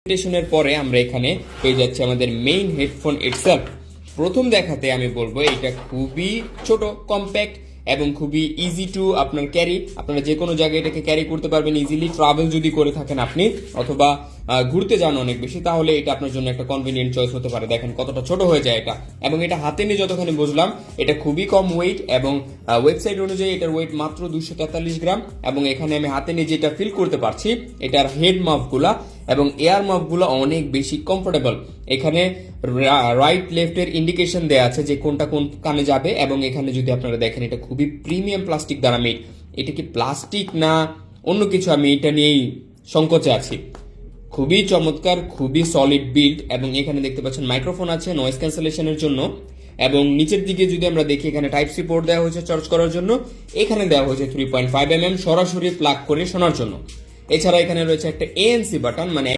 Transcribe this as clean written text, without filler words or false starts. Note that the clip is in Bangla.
প্রেজেন্টেশনের পরে আমরা এখানে পেয়ে যাচ্ছি আমাদের মেইন হেডফোন ইটসেলফ। প্রথম দেখাতে আমি বলবো এটা খুবই ছোট, কম্প্যাক্ট এবং খুবই ইজি টু আপনার ক্যারি। আপনারা যে কোনো জায়গায় এটাকে ক্যারি করতে পারবেন ইজিলি। ট্রাভেল যদি করে থাকেন আপনি অথবা ঘুরতে যান অনেক বেশি, তাহলে এটা আপনার জন্য একটা কনভিনিয়েন্ট চয়েস হতে পারে। দেখেন কতটা ছোট হয়ে যায় এটা, এবং এটা হাতে নিয়ে যতখানি বুঝলাম এটা খুবই কম ওয়েট, এবং ওয়েবসাইট অনুযায়ী এটার ওয়েট মাত্র 243 গ্রাম। এবং এখানে আমি হাতে নিয়ে যেটা ফিল করতে পারছি, এটার হেড মাফগুলা এবং এয়ার মাফগুলো অনেক বেশি কমফোর্টেবল। এখানে রাইট লেফটের ইন্ডিকেশন দেওয়া আছে যে কোনটা কোন কানে যাবে, এবং এখানে যদি আপনারা দেখেন এটা খুবই প্রিমিয়াম প্লাস্টিক দ্বারা মেড। এটা কি প্লাস্টিক না অন্য কিছু, আমি এটা নিয়েই সংকোচে আছি। খুবই চমৎকার, খুবই সলিড বিল্ড, এবং এখানে দেখতে পাচ্ছেন মাইক্রোফোন আছে নয়েজ ক্যান্সেলেশনের জন্য। এবং নিচের দিকে যদি আমরা দেখি এখানে টাইপ সি পোর্ট দেওয়া হয়েছে চার্জ করার জন্য। এখানে দেওয়া হয়েছে 3.5 mm সরাসরি প্লাগ করে শোনার জন্য। এছাড়া এখানে রয়েছে একটা ANC বাটন, মানে